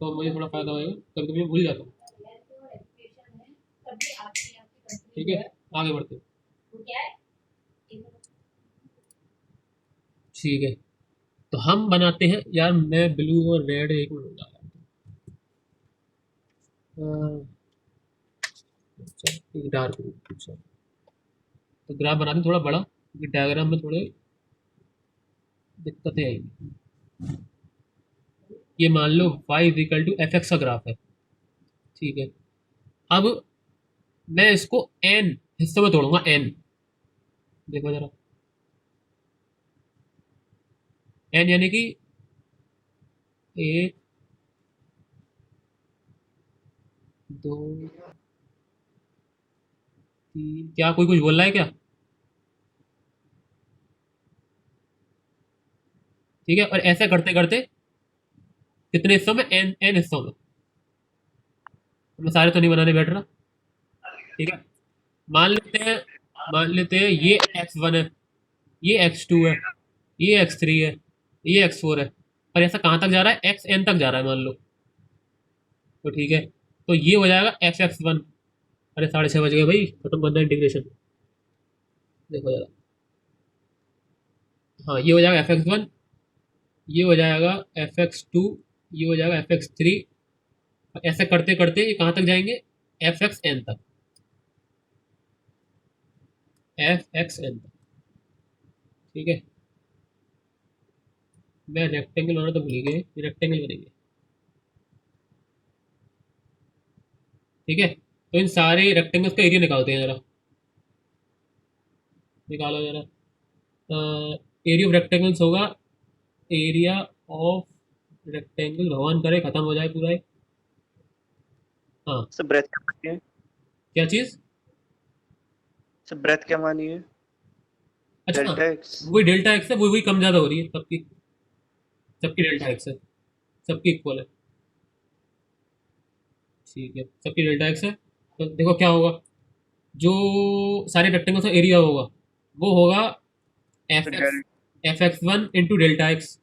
तो मुझे थोड़ा फायदा होएगा, कभी कभी मैं भूल जाता हूँ। ठीक है, आगे बढ़ते हैं। ठीक है, तो हम बनाते हैं यार, मैं ब्लू और रेड एक मिनट लगा। एक डार्क ब्लू, अच्छा। तो ग्राफ बनाते हैं थोड़ा बड़ा, क्योंकि डायग्राम में थोड़े दिक्कतें आएंगी। ये मान लो y equal to f x का ग्राफ है। ठीक है, अब मैं इसको n हिस्सों में तोड़ूंगा, n। देखो जरा, n यानी कि एक, दो, तीन, क्या कोई कुछ बोल रहा है क्या? ठीक है, और ऐसे करते करते कितने हिस्सों में, n हिस्सों में। मैं सारे तो नहीं बनाने बैठ रहा। ठीक है, मान लेते हैं, मान लेते हैं ये x1 है, ये x2 है, ये x3 है, ये x4 है। और ऐसा कहाँ तक जा रहा है, xn तक जा रहा है मान लो। तो ठीक है, तो ये हो जाएगा f(x1)। अरे 6:30 बज गए भाई, खत्म करना इंटीग्रेशन। देखो जरा, हाँ ये हो जाएगा f(x1), ये हो जाएगा f(x2), ये हो जाएगा f(x3). ऐसे करते करते ये कहाँ तक जाएंगे, f(xn) तक, f(xn) तक। ठीक है, मैं रेक्टेंगल होना तो भूल ही गए, रेक्टेंगल बनेंगे। ठीक है, तो इन सारे रेक्टेंगल्स का एरिया निकालते हैं जरा, निकालो जरा। एरिया ऑफ रेक्टेंगल्स होगा, एरिया ऑफ रेक्टेंगल, भगवान करे खत्म हो जाए पूरा ये। हाँ, सर ब्रेथ क्या मानी है? क्या चीज? सर ब्रेथ क्या मानी है? अच्छा, डेल्टा एक्स। वही डेल्टा एक्स है, वही वही कम ज्यादा हो रही है सबकी, सबकी डेल्टा एक्स है, सबकी इक्वल है। ठीक है, सबकी डेल्टा एक्स है। तो देखो क्या होगा, जो सारे रेक्टेंगल्स का एरिया होगा वो होगा sir f x, f(x1) into delta x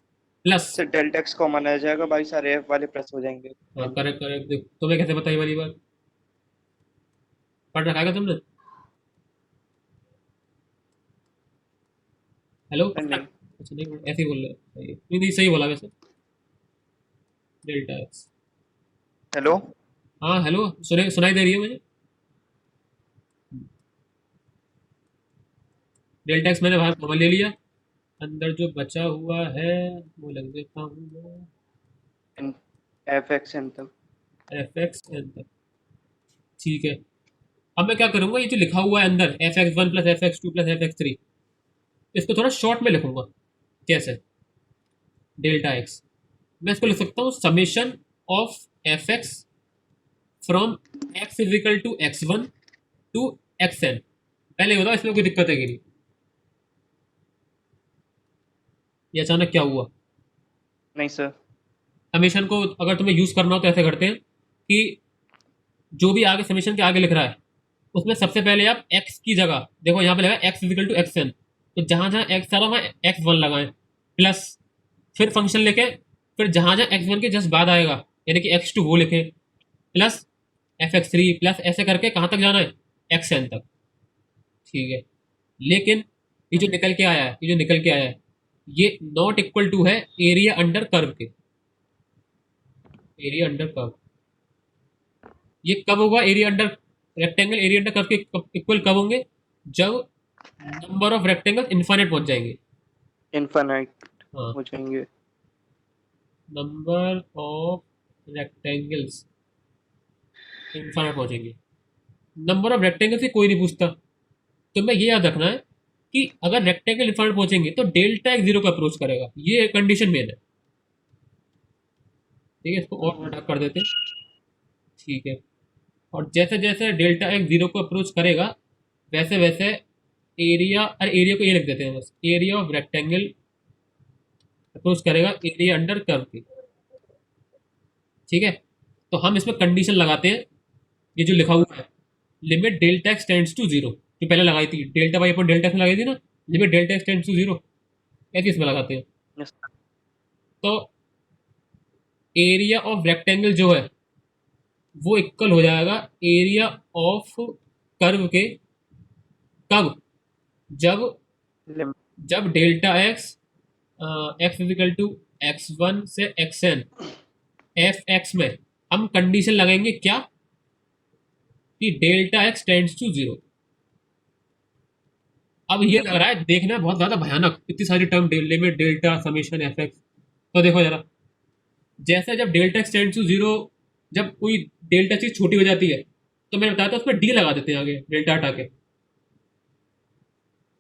plus. Sir delta x common आ जाएगा, बाकी सारे एफ वाले प्लस हो जाएंगे हाँ एन पे। करेक्ट करेक्ट, देखो तुम्हें कैसे पता ये वाली बात, पढ़ रखा है क्या तुमने? हेलो, सर पढ़ रखा? नहीं। अच्छा नहीं, ऐसे ही बोल रहे हो, सही है। नहीं नहीं, सही बोला वैसे, डेल्टा एक्स। हेलो। हाँ हेलो, सुनाई दे रही है मुझे। डेल्टा एक्स मैंने बाहर कॉमन ले लिया, अंदर जो बचा हुआ है वो लग देता हूँ मैं, एफ एक्स एन तक। f(x)n तक। ठीक है, अब मैं क्या करूंगा, ये जो लिखा हुआ है अंदर f(x1) plus f(x2) plus f(x3), इसको थोड़ा शॉर्ट में लिखूंगा। कैसे? डेल्टा एक्स, मैं इसको लिख सकता हूँ summation of f x from x is equal to x1 to xn। पहले ये बताओ इसमें कोई दिक्कत है कि नहीं, ये अचानक क्या हुआ? नहीं सर। समेशन को अगर तुम्हें यूज करना हो तो ऐसे करते हैं कि जो भी आगे समेशन के आगे लिख रहा है, उसमें सबसे पहले आप x की जगह देखो, यहाँ पे लगा x is equal to xn, तो जहां जहां x आ रहा वहां x1 लगाएं, प्लस फिर फंक्शन लेके, फिर जहां जहां x1 के जस्ट बाद आएगा यानी कि x2 वो लिखे, प्लस f(x3) प्लस ऐसे करके कहाँ तक जाना है, xn तक। ठीक है, लेकिन ये जो निकल के आया है, ये जो निकल के आया है, ये नॉट इक्वल टू है एरिया अंडर कर्व के, एरिया अंडर कर्व। ये कब होगा area under, rectangle area under curve के इक्वल कब होंगे, जब नंबर ऑफ रेक्टेंगल इन्फाइनाइट पहुंच जाएंगे। इनफाइनाइट हाँ, हो जाएंगे। नंबर ऑफ रेक्टेंगल्स इन्फाइनाइट पहुंचेंगे। नंबर ऑफ रेक्टेंगल से कोई नहीं पूछता, तो मैं ये याद रखना है कि अगर रेक्टेंगल इन्फाइनाइट पहुंचेंगे तो डेल्टा एक जीरो को अप्रोच करेगा, ये कंडीशन मेन है। ठीक है, इसको और बड़ा कर देते हैं। ठीक है, और जैसे जैसे डेल्टा एक जीरो को अप्रोच करेगा, वैसे वैसे एरिया, अरे एरिया को ये लिख देते हैं बस, एरिया ऑफ रेक्टेंगल अप्रोच करेगा एरिया अंडर कर्व की। ठीक है, तो हम इसमें कंडीशन लगाते हैं, ये जो लिखा हुआ है, limit delta x tends to zero, जो पहले लगाई थी delta y upon delta x में लगाई थी ना, limit delta x tends to zero, ऐसे इसमें लगाते हैं। यस। तो एरिया ऑफ रेक्टेंगल जो है वो इक्वल हो जाएगा एरिया ऑफ कर्व के, कब, जब लिम जब delta x, x is equal to x one से एक्स एन एफ एक्स में हम कंडीशन लगाएंगे क्या, कि delta x tends to zero. अब ये लग रहा है देखना है बहुत ज्यादा भयानक, इतनी सारी term, limit, delta, summation, f x. तो देखो जरा, जैसे जब delta x tends to zero, जब कोई डेल्टा चीज छोटी हो जाती है तो मैंने बताया था उसमें डी लगा देते हैं आगे डेल्टा हटा के,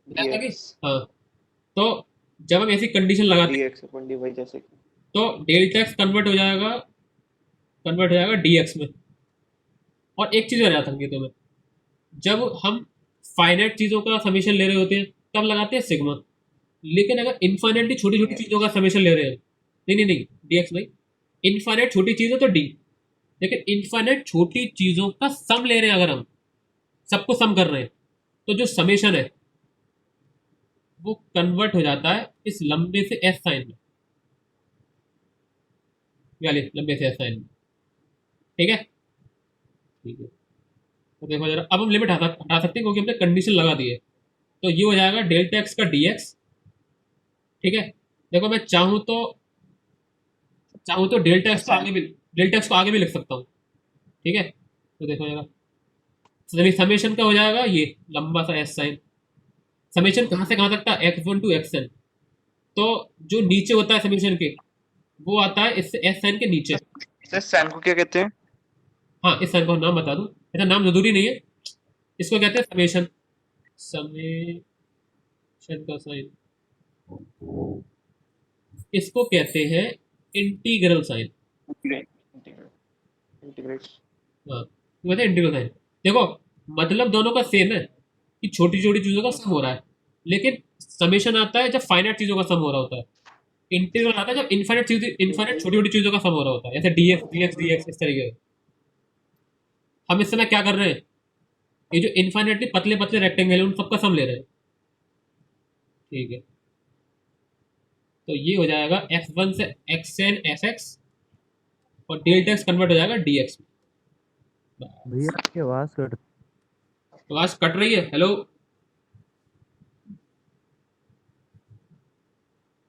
ऐसा कि, dx हाँ। तो जब हम ऐसी कंडीशन लगाते हैं dx अपन dy जैसे कि तो डेल्टा एक्स कन्वर्ट हो जाएगा डीएक्स में। और एक चीज और याद रखनी है तुम्हें, जब हम फाइनाइट चीजों का समीशन ले रहे होते हैं तब लगाते हैं सिग्मा, लेकिन अगर इनफाइनाइटली छोटी छोटी चीजों का समीशन ले रहे हैं, नहीं नहीं नहीं, डीएक्स नहीं, इनफाइनाइट छोटी चीज है तो डी, लेकिन इनफाइनाइट छोटी चीजों का सम ले रहे हैं, अगर हम सबको सम कर रहे हैं तो जो समेशन है वो कन्वर्ट हो जाता है इस लंबे से एस साइन में, वाले लंबे से एस साइन में। ठीक है, ठीक है। तो देखो जरा, अब हम लिमिट हटा सकते हैं क्योंकि हमने कंडीशन लगा दी है। तो ये हो जाएगा डेल्टा एक्स का डीएक्स। ठीक है, देखो मैं चाहूँ तो डेल्टा एक्स को आगे भी लिख सकता हूँ। ठीक है, तो देखो जरा, समेशन का हो जाएगा ये लंबा सा एस साइन, समेशन कहाँ से कहाँ तक था, x one to x n. तो जो नीचे होता है समेशन के वो आता है इससे एस साइन के नीचे। इसे साइन को क्या कहते हैं? हाँ, इस साइन को नाम बता दूं, ऐसा नाम जरूरी नहीं है, इसको कहते हैं समेशन, समेशन का साइन, इसको कहते हैं इंटीग्रल साइन। इंटीग्रेट हाँ, तो कहते हैं इंटीग्रल साइन। देखो मतलब दोनों का सेम है कि छोटी छोटी चीजों का सम हो रहा है, लेकिन समेशन आता है जब फाइनाइट चीजों का सम हो रहा होता है, इंटीग्रल आता है जब इनफाइनाइट छोटी छोटी चीजों का सम हो रहा होता है, जैसे डीएक्स डीएक्स डीएक्स इस तरीके से। हम इस समय क्या कर रहे हैं, ये जो इनफाइनाइटली पतले पतले रेक्टेंगल है उन सबका सम ले रहे हैं। ठीक है, तो ये हो जाएगा एक्स वन से एक्स एन एफ एक्स, और डेल्टा एक्स कन्वर्ट हो जाएगा डी एक्स। भैया आपकी आवाज कट आवाज कट रही है, हेलो,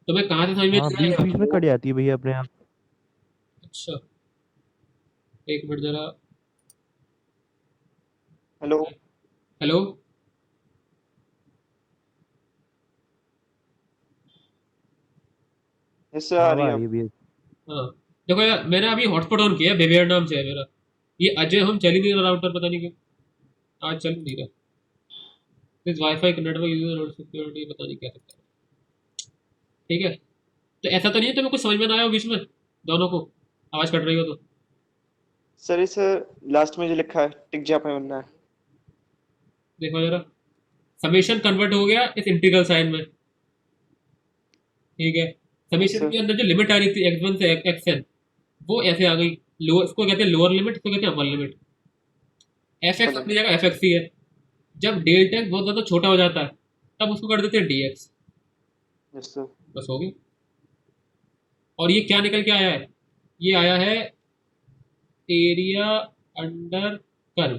तो मैं कहाँ से समझ में हाँ नहीं बीच आया? बीच में कट जाती है भैया अपने आप। अच्छा, एक मिनट जरा, हेलो हेलो, इससे आ हाँ अब रही आ है रही है अब। भैया। हाँ। देखो यार, मैंने अभी हॉटस्पॉट ऑन किया, बेबियर नाम से है मेरा, ये अजय हम चल ही नहीं रहा राउटर, पता नहीं क्यों आज चल नहीं रहा, this wifi network user security, पता नहीं क्या सकता है। ठीक है, तो ऐसा तो नहीं है तुम्हें कुछ समझ में ना आया हो बीच में, दोनों को आवाज कट रही हो तो? सर इस लास्ट में जो लिखा है टिक जा पे बनना है। देखो जरा, समेशन कन्वर्ट हो गया इस इंटीग्रल साइन में। ठीक है, समेशन सर के अंदर जो लिमिट आ रही थी एक्स वन से एक्स एन, वो ऐसे आ गई, लोअर, इसको कहते हैं लोअर लिमिट, इसको कहते हैं अपर लिमिट। एफ एक्स अपनी जगह एफ एक्स ही है, जब डेल्टा एक्स बहुत ज्यादा छोटा हो जाता है तब उसको कर देते हैं डी एक्स, यस सर बस हो गई। और ये क्या निकल के आया है, ये आया है एरिया अंडर कर्व।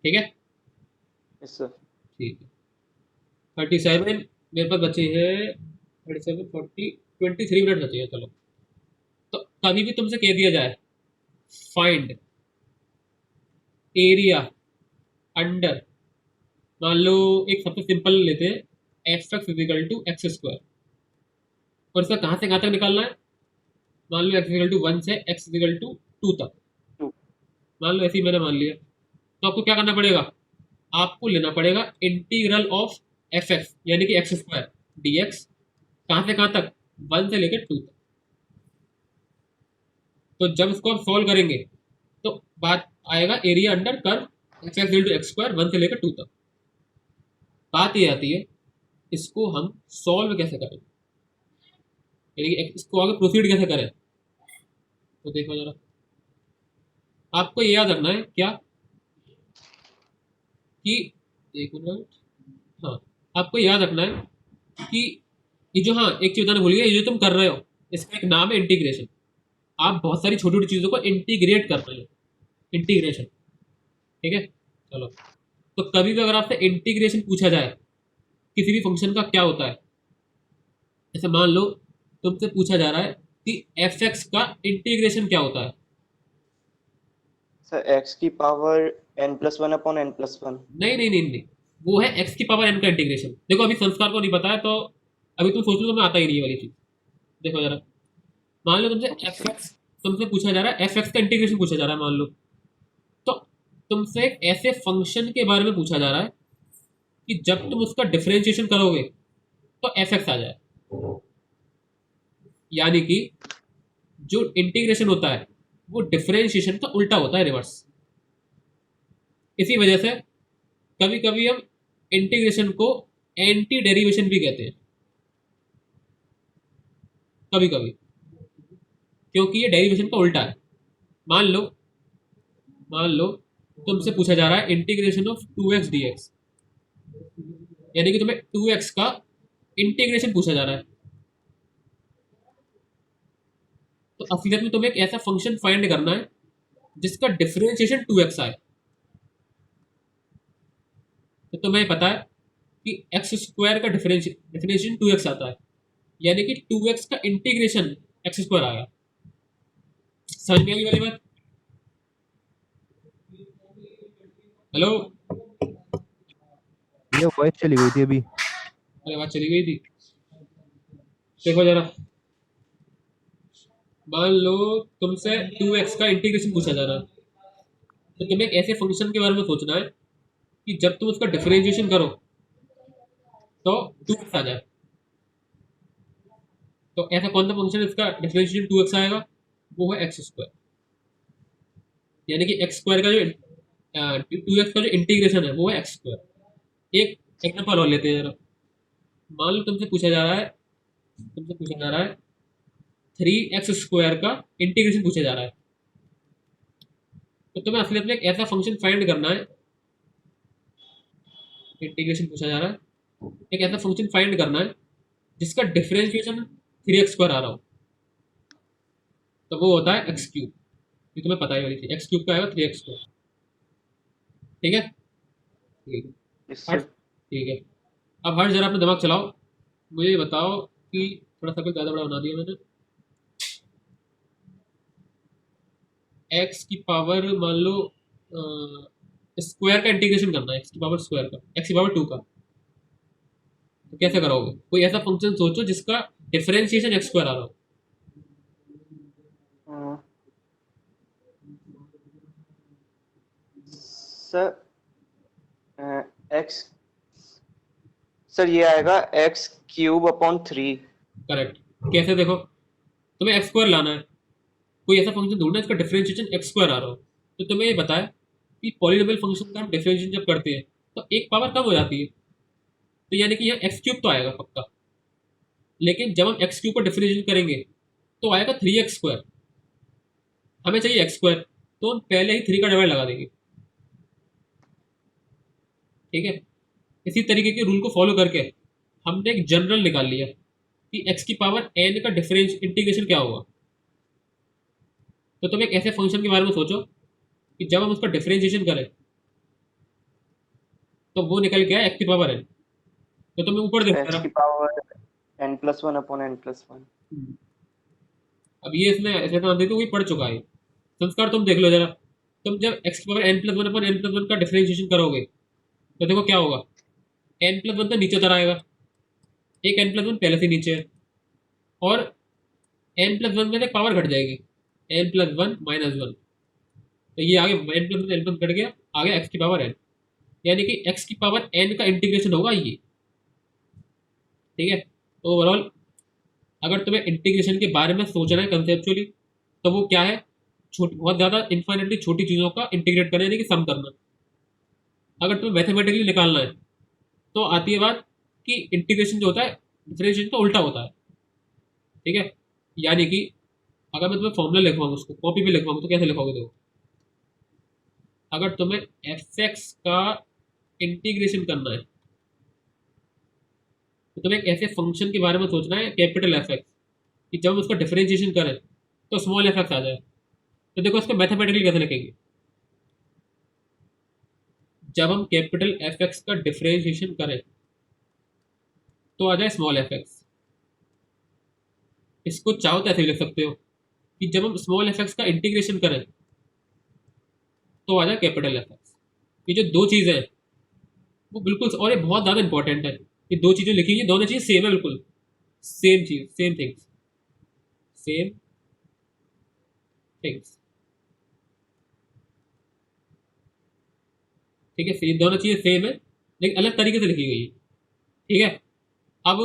ठीक है, यस सर ठीक है, 37 मेरे पास बचे हैं, 37 40 23 मिनट बचे हैं, चलो। तो कभी भी तुमसे कह दिया जाए फाइंड एरिया अंडर, मान लो एक सबसे सिंपल लेते हैं, f x is equal to x square, और इसका कहाँ से कहाँ तक निकालना है, मान लो एक्स इजिकल टू वन से एक्स इजिकल टू टू तक, टू मान लो ऐसे ही मैंने मान लिया। तो आपको क्या करना पड़ेगा, आपको लेना पड़ेगा इंटीग्रल ऑफ एफ एक्स यानी कि एक्स स्क्वायर डी एक्स, कहाँ से कहाँ तक, वन से लेकर टू तक। तो जब इसको आप सॉल्व करेंगे तो बात आएगा area under curve F x into x square one से लेकर टू तक। बात ये आती है इसको हम सॉल्व कैसे करें, यानी कि इसको आगे प्रोसीड कैसे करें। तो देखो जरा, आपको ये याद रखना है क्या, कि एक मिनट, हाँ, आपको याद रखना है कि ये जो, हाँ एक चीज बताने भूल गया, ये जो तुम कर रहे हो इसका एक नाम है इंटीग्रेशन। आप बहुत सारी छोटी छोटी चीज़ों को इंटीग्रेट कर रहे हैं, इंटीग्रेशन। ठीक है, चलो। तो कभी भी अगर आपसे इंटीग्रेशन पूछा जाए किसी भी फंक्शन का, क्या होता है? जैसे मान लो तुमसे पूछा जा रहा है कि एफ एक्स का इंटीग्रेशन क्या होता है। सर एक्स की पावर n+1/n+1। नहीं नहीं नहीं नहीं, वो है एक्स की पावर एन का इंटीग्रेशन। देखो अभी संस्कार को नहीं पता है, तो अभी तुम सोच लो तुम्हें आता ही नहीं है वाली चीज। देखो जरा, मान लो तुमसे एफ एक्स, तुमसे पूछा जा रहा है एफ एक्स का इंटीग्रेशन पूछा जा रहा है मान लो। तो तुमसे एक ऐसे फंक्शन के बारे में पूछा जा रहा है कि जब तुम उसका डिफरेंशिएशन करोगे तो एफ एक्स आ जाए। यानी कि जो इंटीग्रेशन होता है वो डिफरेंशिएशन का उल्टा होता है, रिवर्स। इसी वजह से कभी कभी हम इंटीग्रेशन को एंटी डेरिवेशन भी कहते हैं, कभी कभी, क्योंकि ये डेरिवेशन का उल्टा है। मान लो, मान लो तुमसे पूछा जा रहा है इंटीग्रेशन ऑफ 2x dx, यानी कि तुम्हें 2x का इंटीग्रेशन पूछा जा रहा है। तो असलियत में तुम्हें एक ऐसा फंक्शन फाइंड करना है जिसका डिफरेंशिएशन 2x आए। तो तुम्हें पता है कि एक्स स्क्वायर का डिफरेंशिएशन 2x आता है, यानी कि 2x का इंटीग्रेशन एक्स स्क्वायर आएगा। समझ में आई वाली बात? हेलो, ये वॉइस चली गई थी अभी। अरे बात चली गई थी। देखो जरा, मान लो तुमसे 2x का इंटीग्रेशन पूछा जा रहा है, तो तुम्हें एक ऐसे फंक्शन के बारे में सोचना है कि जब तुम उसका डिफरेंशिएशन करो तो 2x आ जाए। तो ऐसा कौन सा फंक्शन इसका डिफरेंशिएशन 2x आएगा? वो है एक्स स्क्वायर। यानी कि एक्स स्क्वायर का जो 2x का जो इंटीग्रेशन है वो है एक्स स्क्वायर। एक एग्जांपल और लेते हैं जरा। मान लो तुमसे पूछा जा रहा है 3x² का इंटीग्रेशन पूछा जा रहा है। तो तुम्हें असलियत में एक ऐसा फंक्शन फाइंड करना है, इंटीग्रेशन पूछा जा रहा है, एक ऐसा फंक्शन फाइंड करना है जिसका डिफरेंशिएशन 3x² आ रहा हो। तो वो होता है एक्स क्यूब। ये तुम्हें पता ही वाली थी, एक्स क्यूब का आएगा 3x²। ठीक है, ठीक है, यस हट, सर। ठीक है। अब हर जरा अपना दिमाग चलाओ, मुझे ये बताओ कि थोड़ा सा कुछ ज़्यादा बड़ा बना दिया मैंने। एक्स की पावर मान लो स्क्वायर का इंटीग्रेशन करना है, एक्स की पावर स्क्वायर का, एक्स की पावर 2 का। तो कैसे करोगे? कोई ऐसा फंक्शन सोचो जिसका डिफरेंशिएशन x² आ रहा हो। सर एक्स, सर ये आएगा x³/3। करेक्ट। कैसे? देखो, तुम्हें x² लाना है, कोई ऐसा फंक्शन ढूंढना है जिसका डिफरेंशिएशन x² आ रहा हो। तो तुम्हें ये बताया कि पॉलिनोमियल फंक्शन का हम डिफरेंशिएशन जब करते हैं तो एक पावर कम हो जाती है, तो यानी कि यहाँ x³ तो आएगा पक्का। लेकिन जब हम x³ को डिफरेंशिएशन करेंगे तो आएगा 3x²। हमें चाहिए x², तो हम पहले ही 3 का डिवाइड लगा देंगे। ठीक है, इसी तरीके के रूल को फॉलो करके हमने एक जनरल निकाल लिया कि x की पावर n का डिफरेंस इंटीग्रेशन क्या होगा। तो तुम एक ऐसे फंक्शन के बारे में सोचो कि जब हम उसका डिफरेंशिएशन करें तो वो निकल के आए x की पावर n। तो तुम्हें ऊपर देखो x जरा। की पावर n+1/n+1। अब ये इसमें ऐसे तो देखो, वही पढ़ चुका है। संस्कार तुम देख लो जरा, तुम जब x की पावर n+1/n+1 का डिफरेंशिएशन करोगे तो देखो क्या होगा। n+1 तो नीचे उतर आएगा, एक n+1 पहले से नीचे है, और n+1 में पावर घट जाएगी, n+1 -1। तो ये आगे n+1 घट गया, आ गया x की पावर n। यानी कि x की पावर n का इंटीग्रेशन होगा ये। ठीक है, तो ओवरऑल अगर तुम्हें इंटीग्रेशन के बारे में सोचना है कंसेप्चुअली, तो वो क्या है? बहुत ज़्यादा इन्फाइनेटली छोटी चीज़ों का इंटीग्रेट करना, यानी कि सम करना। अगर तुम्हें मैथमेटिकली निकालना है तो आती है बात कि इंटीग्रेशन जो होता है डिफरेंशिएशन का उल्टा होता है। ठीक है, यानी कि अगर मैं तुम्हें फॉर्मूला लिखवाऊँ, उसको कॉपी पे लिखवाऊँ, तो कैसे लिखोगे? देखो, अगर तुम्हें एफ एक्स का इंटीग्रेशन करना है तो तुम्हें एक ऐसे फंक्शन के बारे में सोचना है, कैपिटल एफ एक्स, कि जब हम उसका डिफरेंशिएशन करें तो स्मॉल एफ एक्स आ जाए। तो देखो इसको मैथमेटिकली कैसे लिखेंगे, जब हम कैपिटल एफ एक्स का डिफरेंशिएशन करें तो आ जाए स्मॉल एफ एक्स। इसको चाहो तो ऐसे भी लिख सकते हो कि जब हम स्मॉल एफ एक्स का इंटीग्रेशन करें तो आ जाए कैपिटल एफ एक्स। ये जो दो चीज़ें हैं वो बिल्कुल, और ये बहुत ज़्यादा इंपॉर्टेंट है, ये दो चीज़ें लिखी हैं, दोनों चीज़ें सेम है, बिल्कुल सेम चीज़, सेम थिंग्स, सेम थिंग्स। ठीक है, ये दोनों चीज़ें सेम है लेकिन अलग तरीके से लिखी गई है। ठीक है, अब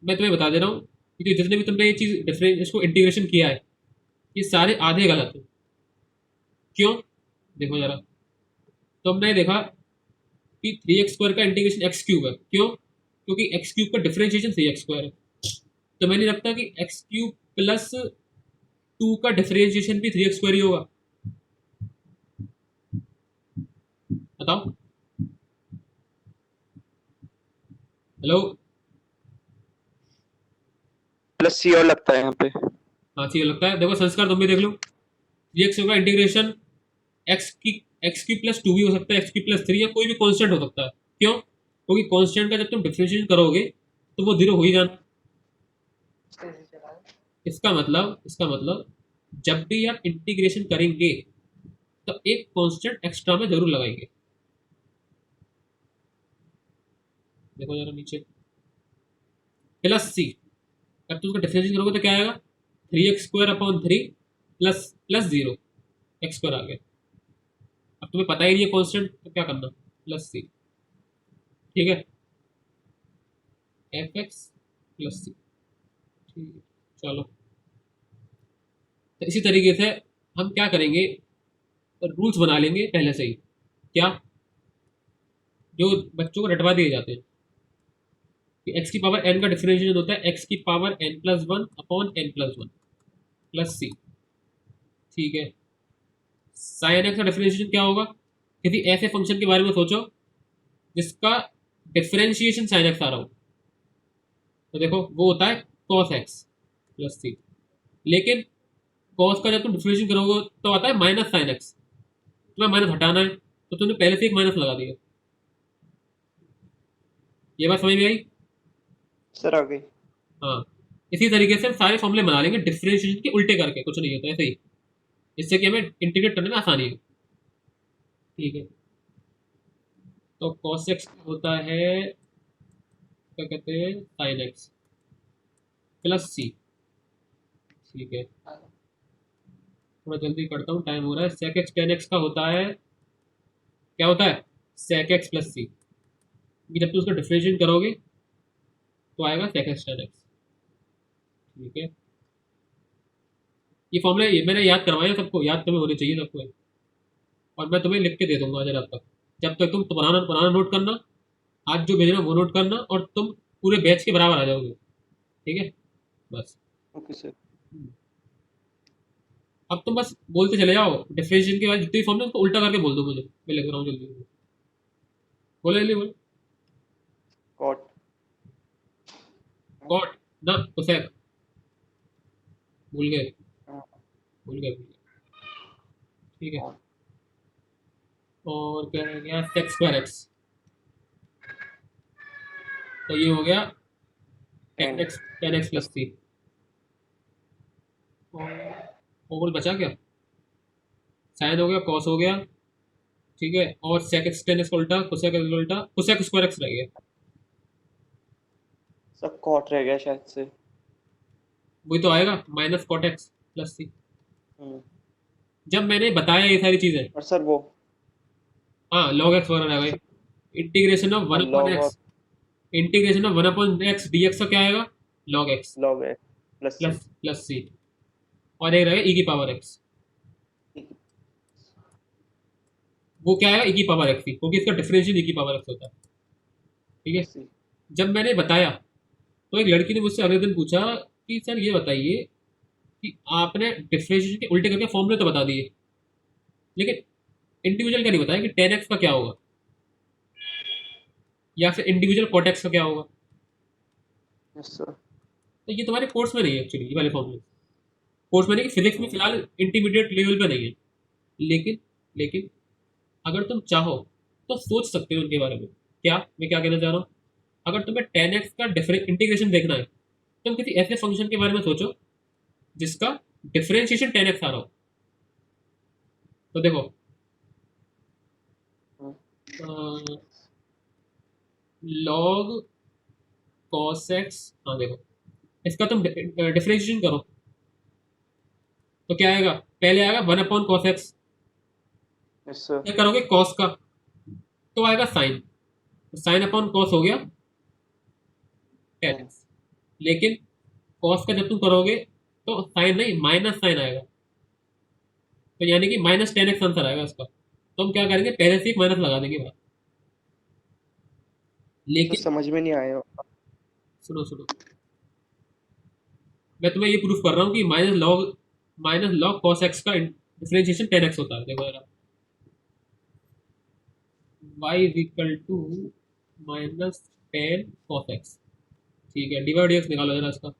मैं तुम्हें बता दे रहा हूँ कि जो जितने भी तुमने ये चीज़ डिफरेंस इसको इंटीग्रेशन किया है ये सारे आधे गलत है। क्यों? देखो जरा, तुमने देखा कि 3x² का इंटीग्रेशन एक्स क्यूब है। क्यों? क्योंकि एक्स क्यूब का डिफरेंशिएशन 3x² है। तो मैं नहीं रखता कि एक्स क्यूब प्लस 2 का डिफरेंशिएशन भी 3x² ही होगा। बताओ, हेलो। प्लस सी और लगता है यहाँ पे। हाँ ठीक लगता है, देखो संस्कार तुम भी देख लो, 3x का इंटीग्रेशन एक्स की प्लस 2 भी हो सकता है, एक्स की प्लस 3 या कोई भी कांस्टेंट हो सकता है। क्यों? क्योंकि कांस्टेंट का जब तुम डिफरेंशिएशन करोगे तो वो 0 हो ही जाना। इसका मतलब जब भी आप इंटीग्रेशन करेंगे तो एक कांस्टेंट एक्स्ट्रा में जरूर लगाएंगे। देखो जरा नीचे, प्लस सी, अब तुम उसका डिफरेंशिएशन करोगे तो क्या आएगा, 3x² upon 3 plus plus 0 x² आ गया। अब तुम्हें पता ही नहीं है कांस्टेंट तो क्या करना, प्लस सी। ठीक है, एफ एक्स प्लस सी। ठीक है, चलो। तो इसी तरीके से हम क्या करेंगे, रूल्स बना लेंगे पहले से ही, क्या, जो बच्चों को रटवा दिए जाते हैं कि एक्स की पावर n का डिफरेंशिएशन होता है एक्स की power n+1 upon n+1 plus सी। ठीक है, साइन एक्स का डिफरेंशिएशन क्या होगा, किसी ऐसे फंक्शन के बारे में सोचो जिसका डिफरेंशिएशन साइन एक्स आ रहा हो, तो देखो वो होता है कॉस एक्स प्लस सी। लेकिन कॉस का जब तुम डिफरेंशिएशन करोगे तो आता है माइनस साइन एक्स, तुम्हें माइनस हटाना है तो तुमने पहले से एक माइनस लगा दिया। ये बात समझ में आई? सर आ गई। हाँ, इसी तरीके से हम सारे फॉर्मूले बना लेंगे डिफरेंशिएशन के उल्टे करके, कुछ नहीं होता ऐसे ही, इससे कि हमें इंटीग्रेट करने में आसानी है। ठीक है, तो cos x होता है, क्या कहते हैं, sin x प्लस सी। ठीक है, थोड़ा जल्दी करता हूँ, टाइम हो रहा है। sec x tan x का होता है, क्या होता है, sec x प्लस सी। जब तुम उसका डिफरेंशिएशन करोगे तो आएगा sec x tan x। ठीक है, ये फॉर्मूले ये मैंने याद करवाया, सबको याद तुम्हें होने चाहिए सबको, और मैं तुम्हें लिख के दे दूंगा जरा तक, जब तक तुम पुराना पुराना नोट करना, आज जो भेजना वो नोट करना, और तुम पूरे बैच के बराबर आ जाओगे। ठीक है, बस। Okay sir. अब तुम बस बोलते चले जाओ, डिफरेंशिएशन के बाद जितनी फॉर्मूले उसको उल्टा करके बोल दो मुझे, मैं लिख रहा हूँ जल्दी। बोलो जल्दी बोलो। कॉट। कॉट ना, कोसेक, भूल गए, भूल गए, भूल गए। ठीक है, और क्या रह गया, सेक्स स्क्वायर एक्स, तो ये हो गया टेन एक्स प्लस सी। और बचा क्या, साइन हो गया, कॉस हो गया। ठीक है, और सेक एक्स टेन एक्स का उल्टा, कोसेक एक्स का उल्टा, कोसेक स्क्वायर एक्स रह गया। सब कॉट रह गया शायद से। वही तो आएगा, माइनस कॉट एक्स प्लस सी। हम्म। जब मैंने बताया ये सारी चीजें, और सर वो हाँ लॉग एक्स वगैरह आ गए, integration of one upon log और x, integration of one upon x d x का क्या आएगा, लॉग एक्स लॉग है plus c. Plus plus c. और एक रहेगा ई की पावर एक्स, वो क्या आएगा, ई की पावर एक्स ही, क्योंकि इसका डिफरेंशियल ई की पावर एक्स होता है। ठीक है, सी। जब मैंने बताया तो एक लड़की ने मुझसे अगले दिन पूछा कि सर ये बताइए कि आपने डिफरेंशिएशन के उल्टे करके फॉर्मूले तो बता दिए, लेकिन इंडिविजुअल का नहीं बताया कि टेन एक्स का क्या होगा, या फिर इंडिविजुअल कॉट एक्स का क्या होगा। Yes sir. तो ये तुम्हारे कोर्स में नहीं है एक्चुअली, ये वाले फॉर्मूले कोर्स में नहीं, कि फिजिक्स में फिलहाल इंटरमीडिएट लेवल पे नहीं है। लेकिन लेकिन अगर तुम चाहो तो सोच सकते हो उनके बारे में। क्या मैं क्या कहना चाह रहा हूँ, अगर तुम्हें 10x का डिफरेंट इंटीग्रेशन देखना है, तुम किसी ऐसे फंक्शन के बारे में सोचो जिसका डिफरेंशिएशन 10x आ रहा हो। तो देखो लॉग कॉस एक्स, हाँ देखो इसका तुम डिफरेंशिएशन करो तो क्या आएगा, पहले आएगा 1 upon cos x, yes sir. क्या करोगे कॉस का, तो आएगा साइन, साइन अपॉन कॉस हो गया 10x। लेकिन कॉस का जब तुम करोगे तो साइन नहीं माइनस साइन आएगा, तो यानी कि -10x आंसर आएगा इसका। तो हम क्या करेंगे, पहले से एक माइनस लगा देंगे बाहर। सर लेकिन समझ में नहीं आया। सुनो सुनो, मैं तुम्हें ये प्रूफ कर रहा हूँ कि माइनस लॉग कॉस एक्स का डिफरेंशिएशन 10x होता है। देखो जरा, y इज इक्वल टू -10 कॉस एक्स, ठीक है, डिवाइड एक्स निकालो जरा इसका,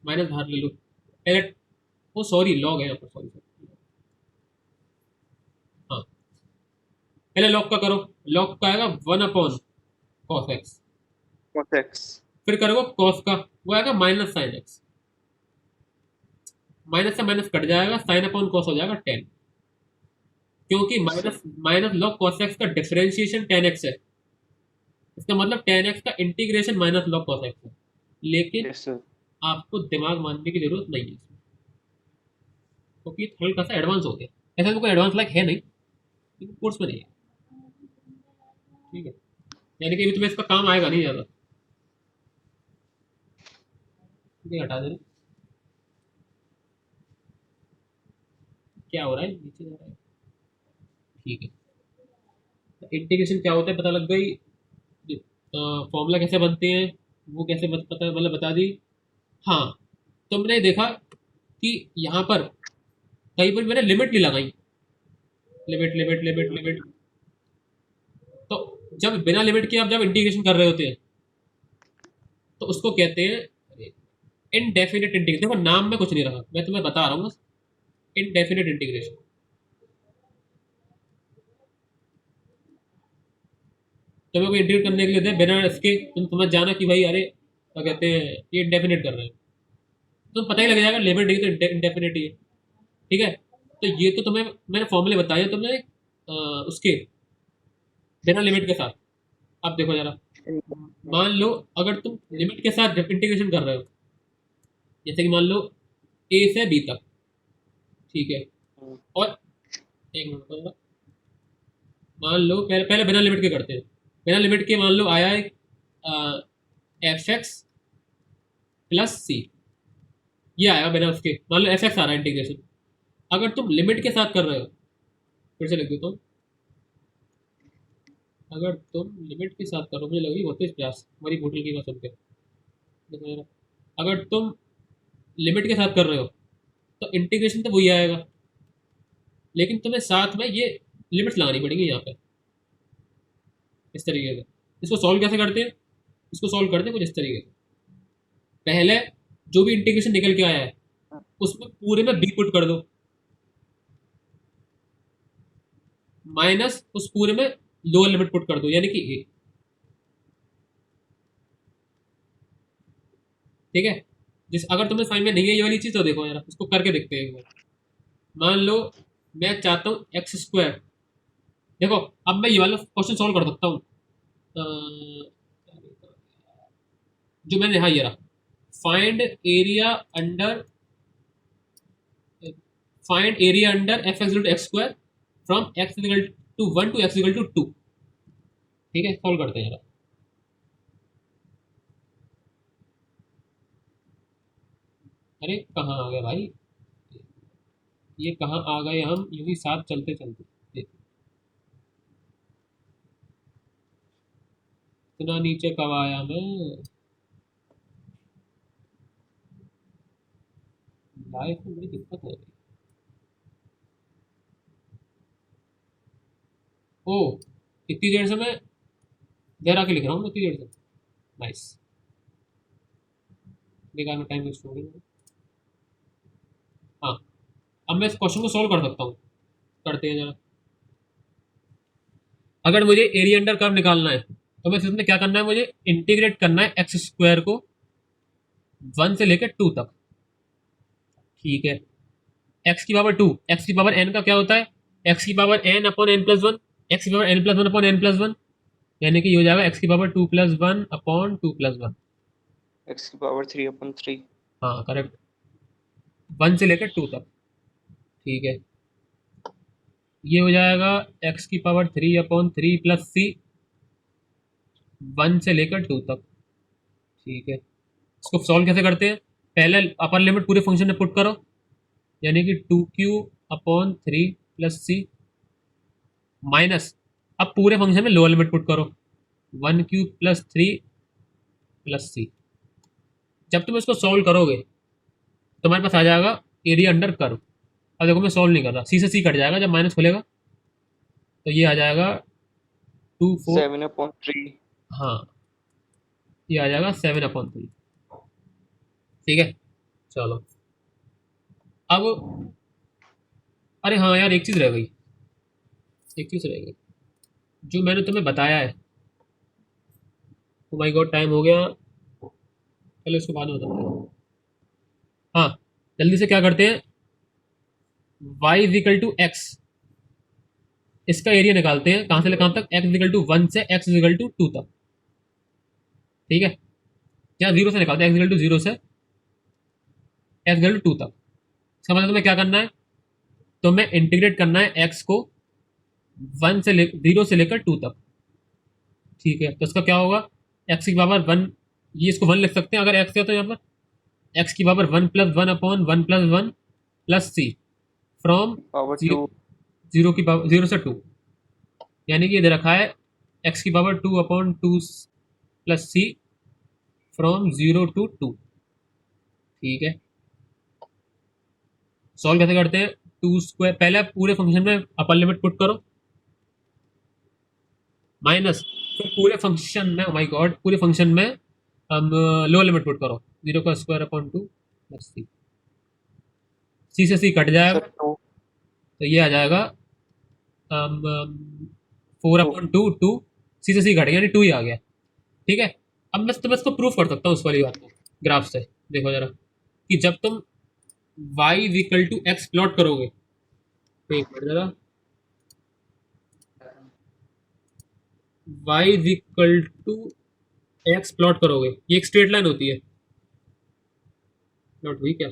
माइनस बाहर ले लो पहले, ओ सॉरी लॉग है यहाँ पर, सॉरी हाँ, पहले लॉग का करो, लॉग का आएगा 1 upon cos x, cos x. फिर करोगे कॉस का, वो आएगा माइनस साइन एक्स, माइनस से माइनस कट जाएगा, साइन अपॉन कॉस हो जाएगा 10, क्योंकि minus minus log cos x का डिफरेंशिएशन 10x है, इसका मतलब 10x का integration minus log cos x है। लेकिन यस सर। आपको दिमाग मानने की जरूरत नहीं है इसमें, क्योंकि ये हल्का सा एडवांस हो गया, ऐसा तो कोई एडवांस लाइक है नहीं, लेकिन कोर्स में नहीं है, ठीक है, यानी कि अभी तुम्हें इसका काम आएगा नहीं ज़्यादा, ठीक है, हटा देना। क्या हो रहा है, नीचे जा रहा है, ठीक है, इंटीग्रेशन क्या होता है पता लग गई, फॉर्मूला कैसे बनते हैं वो कैसे पता मतलब बता दी। हाँ, तुमने देखा कि यहाँ पर कहीं पर मैंने लिमिट नहीं लगाई, लिमिट लिमिट लिमिट लिमिट, तो जब बिना लिमिट के आप जब इंटीग्रेशन कर रहे होते हैं तो उसको कहते हैं इनडेफिनेट इंटीग्रेशन। देखो नाम में कुछ नहीं रहा, मैं तुम्हें बता रहा हूँ बस, इनडेफिनेट इंटीग्रेशन। तुम्हें कोई इंटीग्रेट करने के लिए दे बिना इसके, तुम समझ जाना कि भाई अरे क्या कहते हैं ये इनडेफिनेट कर रहे हैं, तो पता ही लग जाएगा लिमिट नहीं तो इनडेफिनेट ही है, ठीक है। तो ये तो तुम्हें मैंने फॉर्मूले बताए, तुमने उसके बिना लिमिट के साथ। अब देखो जरा, मान लो अगर तुम लिमिट के साथ इंटीग्रेशन कर रहे हो, जैसे कि मान लो ए से बी तक, ठीक है, और एक मिनट तो, मान लो पहले पहले बिना लिमिट के करते हैं, बिना लिमिट के मान लो आया है एफ एक्स प्लस सी, ये आया बिना उसके, मान लो एफ एक्स आ रहा है इंटीग्रेशन। अगर तुम लिमिट के साथ कर रहे हो, फिर से लिख देता हूँ, अगर तुम लिमिट के साथ करो, मुझे लगी बहुत तेज प्रयास हमारी बोतल की बात सुनते, देखो जरा, अगर तुम लिमिट के साथ कर रहे हो तो इंटीग्रेशन तो वही आएगा, लेकिन तुम्हें साथ में ये लिमिट्स लगानी पड़ेंगी यहाँ पे, इस तरीके से। इसको सॉल्व कैसे करते हैं, इसको सॉल्व करते हैं कुछ इस तरीके से, पहले जो भी इंटीग्रेशन निकल के आया है उसमें पूरे में बी पुट कर दो, माइनस उस पूरे में लोअर लिमिट पुट कर दो यानी कि ए, ठीक है। जिस अगर तुम्हें समझ में नहीं है ये वाली चीज तो देखो यार, इसको करके देखते हैं एक बार। मान लो मैं चाहता हूँ एक्स स्क्वायर, देखो अब मैं ये वाला क्वेश्चन सॉल्व कर सकता हूँ, जो मैंने, हाँ ये रहा, find area under find area under f x x square from x equal to 1 to x equal to 2, ठीक है, सॉल्व करते हैं जरा। अरे कहाँ आ गए भाई, ये कहाँ आ गए, हम यूं ही साथ चलते चलते, इतना नीचे कब आया मैं, लाइफ में बड़ी दिक्कत हो रही। ओ, इतनी देर से मैं देर आके लिख रहा हूँ, इतनी देर से, नाइस। बेकार में टाइम वेस्ट हो गया। हाँ, अब मैं इस क्वेश्चन को सॉल्व कर सकता हूँ। करते हैं जरा। अगर मुझे एरिया अंडर कर्व निकालना है तो मैं इसमें क्या करना है, मुझे इंटीग्रेट करना है एक्स स्क्वायर को 1 से लेकर 2 तक। ठीक है, एक्स की पावर 2, एक्स की पावर एन का क्या होता है, एक्स की power n upon n plus one, x की power n plus one upon n plus one, यानी कि ये हो जाएगा एक्स की power 2 plus one upon 2 plus one. x की पावर 3/3। हाँ करेक्ट, 1 से लेकर 2 तक। ठीक है, ये हो जाएगा एक्स की पावर 3/3 प्लस सी 1 से लेकर 2 तक। ठीक है, इसको सॉल्व कैसे करते हैं, पहले अपर लिमिट पूरे फंक्शन में पुट करो, यानी कि 2q/3 प्लस सी माइनस, अब पूरे फंक्शन में लोअर लिमिट पुट करो, 1q प्लस 3 प्लस सी। जब तुम इसको सॉल्व करोगे तुम्हारे पास आ जाएगा एरिया अंडर कर्व। अब देखो मैं सॉल्व नहीं कर रहा, सी से सी कट जाएगा जब माइनस खुलेगा, तो ये आ जाएगा 2 4, 7/3। हाँ ये आ जाएगा 7/3। ठीक है, चलो अब, अरे हाँ यार एक चीज़ रह गई, एक चीज़ रह गई जो मैंने तुम्हें बताया है। ओ माय गॉड टाइम हो गया, चलो इसको बाद में बताते हैं। हाँ, जल्दी से क्या करते हैं, y इजिकल टू एक्स, इसका एरिया निकालते हैं, कहाँ से कहाँ तक, x इजिकल टू 1 से x इजिकल टू 2 तक। ठीक है, या 0 से निकालते हैं, x इजिकल टू 0 से x इजिकल टू 2 तक। इसका मतलब तुम्हें क्या करना है, तो मैं इंटीग्रेट करना है x को 0 से लेकर 2 तक। ठीक है, तो इसका क्या होगा, x की पावर 1, ये इसको 1 लिख सकते हैं अगर x है तो यहाँ पर x की power 1 plus 1 upon 1 plus 1 plus C from power 2। 0 की पावर 0 से 2, यानी कि ये दे रखा है x की power 2/2 plus C from 0 to 2। ठीक है, सॉल्व कैसे करते हैं, 2 स्क्वायर, पहले आप पूरे फंक्शन में अपर लिमिट पुट करो माइनस, फिर पूरे फंक्शन में, ओ माय गॉड, पूरे फंक्शन में हम लोअर लिमिट पुट करो, 0 का स्क्वायर अपॉन 2 प्लस सी, सी से सी कट जाएगा, सर 2। तो ये आ जाएगा 4/2, सी से सी घट गया यानी 2 ही आ गया। ठीक है, अब मैं इसको प्रूफ कर सकता हूँ उस वाली बात को ग्राफ से। देखो जरा कि जब तुम y equal to x plot करोगे, तो एक मिनट जरा, y equal to x plot करोगे, ये एक स्ट्रेट लाइन होती है, प्लॉट हुई क्या,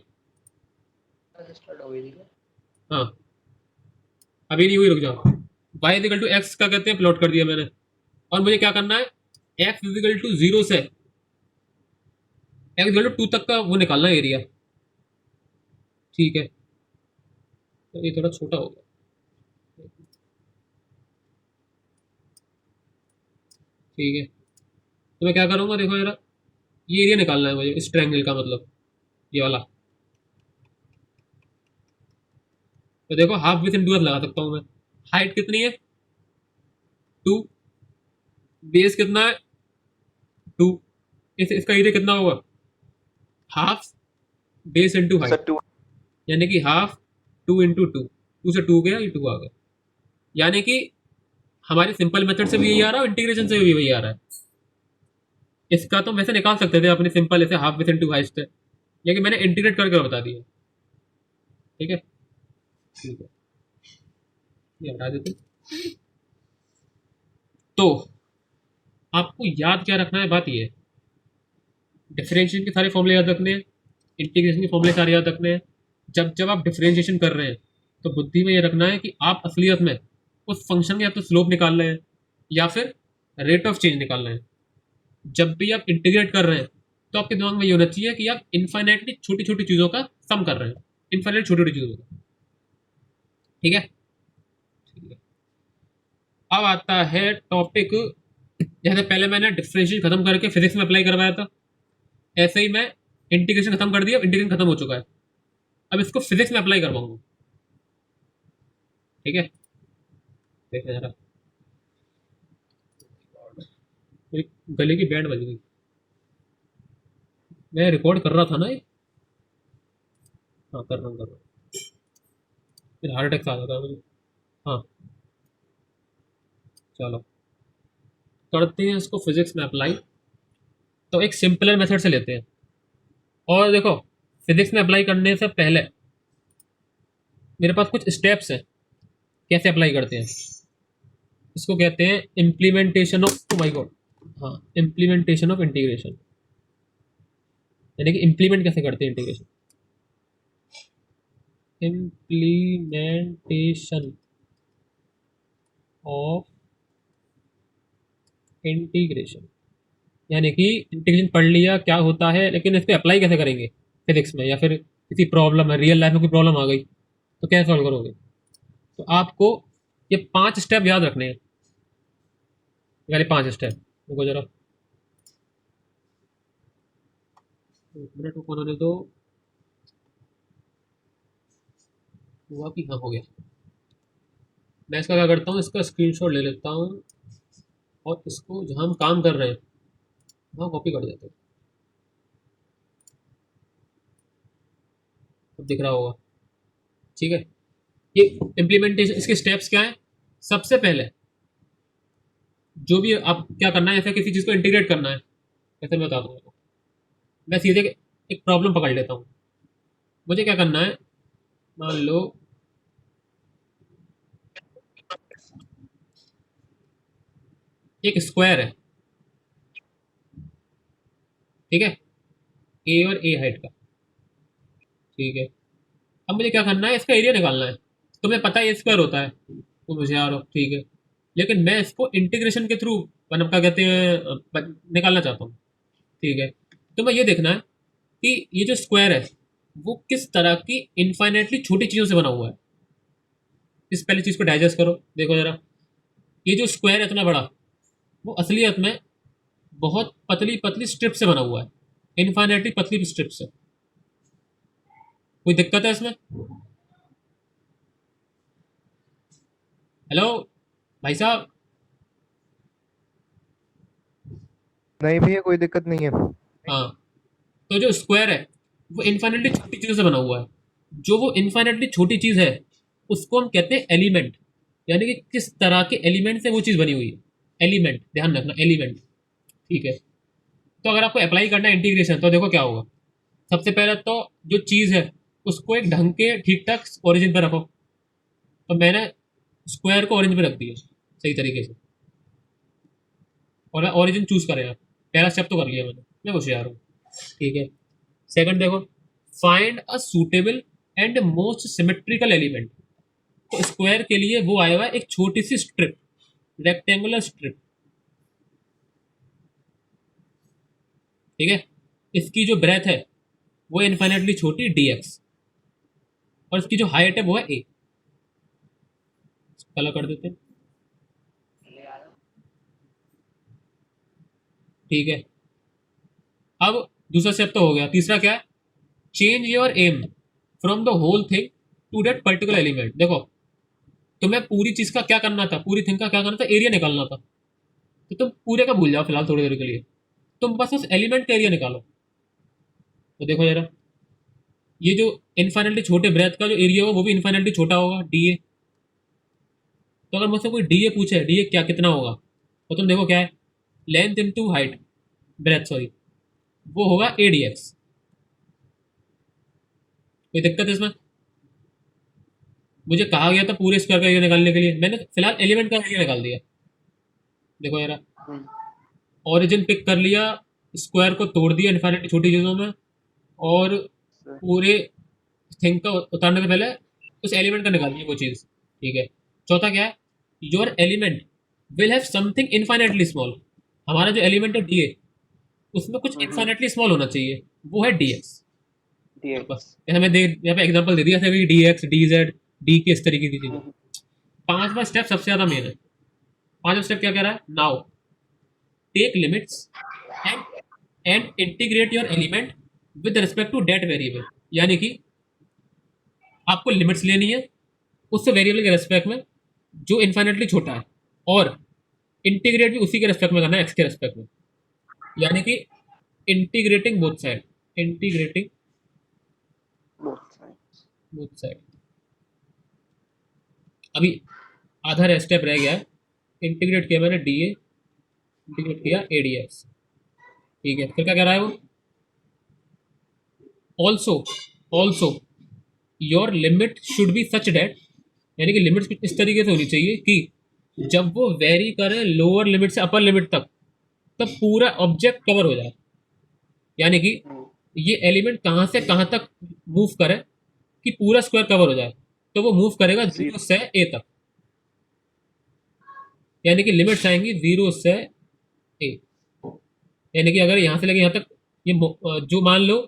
हाँ अभी नहीं हुई, रुक जाओ, y इक्वल टू एक्स का कहते हैं प्लॉट कर दिया मैंने, और मुझे क्या करना है, x इक्वल टू 0 से x इक्वल टू 2 तक का वो निकालना है एरिया। ठीक है, तो ये थोड़ा छोटा हो गया, ठीक है, तो मैं क्या करूँगा, देखो जरा, ये एरिया निकालना है मुझे इस ट्रायंगल का, मतलब ये वाला, तो देखो हाफ विथ इन डू लगा सकता हूँ मैं। हाइट कितनी है 2, बेस कितना है 2, इसका एरिया कितना होगा, half base into sir height, 2। यानी कि हाफ 2 इंटू 2 से 2 गया, ये 2 आ गया, यानी कि हमारे सिंपल मेथड से भी यही आ रहा है, इंटीग्रेशन से भी वही आ रहा है। इसका तो वैसे निकाल सकते थे अपने सिंपल ऐसे हाफ विथ इंटू हाइट से, लेकिन मैंने इंटीग्रेट करके बता दिया। ठीक है, ठीक है, ये हटा देते। तो आपको याद क्या रखना है, बात ये है, डिफरेंशिएशन के सारे फॉर्मूले याद रखने हैं, इंटीग्रेशन के फॉर्मूले सारे याद रखने हैं। जब जब आप डिफरेंशिएशन कर रहे हैं तो बुद्धि में ये रखना है कि आप असलियत में उस फंक्शन के या तो स्लोप निकाल रहे हैं या फिर रेट ऑफ चेंज निकाल रहे हैं। जब भी आप इंटीग्रेट कर रहे हैं तो आपके दिमाग में ये होना चाहिए कि आप इन्फाइनाइटली छोटी छोटी चीज़ों का सम कर रहे हैं, इन्फाइनाइट छोटी छोटी चीज़ों का। ठीक है, ठीक है, अब आता है टॉपिक, जैसे पहले मैंने डिफरेंशिएशन खत्म करके फिजिक्स में अप्लाई करवाया था, ऐसे ही मैं इंटीग्रेशन खत्म कर दिया, इंटीग्रेशन खत्म हो चुका है, अब इसको फिजिक्स में अप्लाई करवाऊंगा। ठीक है, देखते जरा, मेरी गले की बैंड बज गई, मैं रिकॉर्ड कर रहा था ना ये। हाँ कर रहा हूँ फिर हार्ट अटैक आ जाता है मुझे। हाँ चलो करते हैं इसको फिजिक्स में अप्लाई। तो एक सिंपलर मेथड से लेते हैं। और देखो फिजिक्स में अप्लाई करने से पहले मेरे पास कुछ स्टेप्स हैं कैसे अप्लाई करते हैं। इसको कहते हैं इम्प्लीमेंटेशन ऑफ, माय गॉड, हाँ, इम्प्लीमेंटेशन ऑफ इंटीग्रेशन। यानी कि इम्प्लीमेंट कैसे करते हैं इंटीग्रेशन। इम्प्लीमेंटेशन ऑफ इंटीग्रेशन, यानी कि इंटीग्रेशन पढ़ लिया क्या होता है, लेकिन इस पर अप्लाई कैसे करेंगे फिजिक्स में, या फिर किसी प्रॉब्लम है, रियल लाइफ में कोई प्रॉब्लम आ गई तो कैसे सॉल्व करोगे। तो आपको ये 5 स्टेप याद रखने हैं। यानी 5 स्टेप, देखो जरा, एक मिनट को होने दो। हुआ कि हाँ हो गया। मैं इसका क्या करता हूँ, इसका स्क्रीनशॉट ले लेता हूँ और इसको जहाँ हम काम कर रहे हैं वहाँ कॉपी कर देते हैं। अब दिख रहा होगा, ठीक है। ये इम्प्लीमेंटेशन, इसके स्टेप्स क्या है। सबसे पहले जो भी आप क्या करना है, ऐसा किसी चीज़ को इंटीग्रेट करना है, ऐसे मैं बता दूंगा। मैं सीधे एक प्रॉब्लम पकड़ लेता हूँ। मुझे क्या करना है, मान लो एक स्क्वायर है, ठीक है, ए और ए हाइट का, ठीक है। अब मुझे क्या करना है, इसका एरिया निकालना है। तुम्हें पता है ए स्क्वायर होता है, तो मुझे आ रहा, ठीक है। लेकिन मैं इसको इंटीग्रेशन के थ्रू मतलब क्या कहते हैं निकालना चाहता हूँ, ठीक है। तो मैं ये देखना है कि ये जो स्क्वायर है वो किस तरह की इनफाइनेटली छोटी चीज़ों से बना हुआ है। इस पहली चीज़ को डाइजेस्ट करो, देखो जरा। ये जो स्क्वायर है इतना बड़ा, वो असलियत में बहुत पतली पतली स्ट्रिप से बना हुआ है, इनफाइनेटली पतली स्ट्रिप से। कोई दिक्कत है इसमें। हेलो भाई साहब। नहीं भैया कोई दिक्कत नहीं है। हाँ, तो जो स्क्वायर है वो इन्फाइनेटली छोटी चीज़ों से बना हुआ है। जो वो इन्फाइनेटली छोटी चीज़ है उसको हम कहते हैं एलिमेंट। यानी कि किस तरह के एलिमेंट से वो चीज़ बनी हुई है, एलिमेंट, ध्यान रखना, एलिमेंट, ठीक है। तो अगर आपको अप्लाई करना है इंटीग्रेशन, तो देखो क्या होगा। सबसे पहले तो जो चीज़ है उसको एक ढंग के ठीक ठाक ओरिजिन पर रखो। तो मैंने स्क्वायर को ओरिजिन पे रख दिया सही तरीके से, और मैं ओरिजिन चूज करेगा। पहला स्टेप तो कर लिया मैंने, मैं होशियार हूँ, ठीक है। सेकंड देखो, find a suitable and most symmetrical element. तो स्क्वायर के लिए वो आया हुआ है एक छोटी सी स्ट्रिप, रेक्टेंगुलर स्ट्रिप, ठीक है। इसकी जो ब्रेथ है वो इन्फाइनेटली छोटी dx, और इसकी जो हाइट है वो है a। कलर कर देते हैं, ठीक है। अब दूसरा स्टेप तो हो गया, तीसरा क्या है, change your aim from the whole thing to that particular element. देखो तुम्हें पूरी चीज का क्या करना था, पूरी थिंग का क्या करना था, एरिया निकालना था। तो तुम पूरे का भूल जाओ फिलहाल थोड़ी देर के लिए, तुम बस उस एलिमेंट का एरिया निकालो। तो देखो जरा, ये जो इन्फाइनेटली छोटे ब्रेथ का जो एरिया होगा वो भी इन्फाइनेटली छोटा होगा, डी ए। तो अगर मुझसे कोई डी ए पूछे, डी ए क्या कितना होगा, तो तुम देखो क्या है, length into height, breadth sorry, वो होगा ए डी एक्स। कोई दिक्कत है इसमें। मुझे कहा गया था पूरे स्क्वायर का एरिया निकालने के लिए, मैंने फिलहाल एलिमेंट का एरिया निकाल दिया। देखो जरा, हम्म, ओरिजिन पिक कर लिया, स्क्वायर को तोड़ दिया इन्फाइनेटली छोटी चीज़ों में, और सर पूरे थिंग का उतारने से पहले उस एलिमेंट का निकाल दिया वो चीज़, ठीक है। चौथा क्या है, your element will have something infinitely small. हमारा जो एलिमेंट है डी ए, उसमें कुछ इनफाइनेटली स्मॉल होना चाहिए, वो है डी एक्स। बस dx। जैसे मैं दे यहाँ पे एग्जांपल दे दिया, जैसे D x, D Z, D के, इस तरीके की चीज़ें। पांचवा स्टेप सबसे ज़्यादा मेन है। पांचवा स्टेप क्या कह रहा है, now take limits and integrate your element with respect to that variable. यानी कि आपको लिमिट्स लेनी है उस वेरिएबल के रेस्पेक्ट में जो इन्फाइनेटली छोटा है, और इंटीग्रेट भी उसी के रेस्पेक्ट में करना है, एक्स के रेस्पेक्ट में। यानी कि integrating both side, integrating both sides. Both side. अभी आधा स्टेप रह गया है, इंटीग्रेट किया मैंने डी ए, इंटीग्रेट किया ए डी एक्स, ठीक है। फिर क्या कह रहा है वो, also also your limit should be such that, यानी कि लिमिट कुछ इस तरीके से होनी चाहिए कि जब वो वेरी करें लोअर लिमिट से अपर लिमिट तक, तब पूरा ऑब्जेक्ट कवर हो जाए। यानी कि ये एलिमेंट कहाँ से कहाँ तक मूव करे कि पूरा स्क्वायर कवर हो जाए, तो वो मूव करेगा 0 से ए तक, यानी कि लिमिट्स आएंगी 0 से ए। यानी कि अगर यहाँ से लेके यहाँ तक ये जो मान लो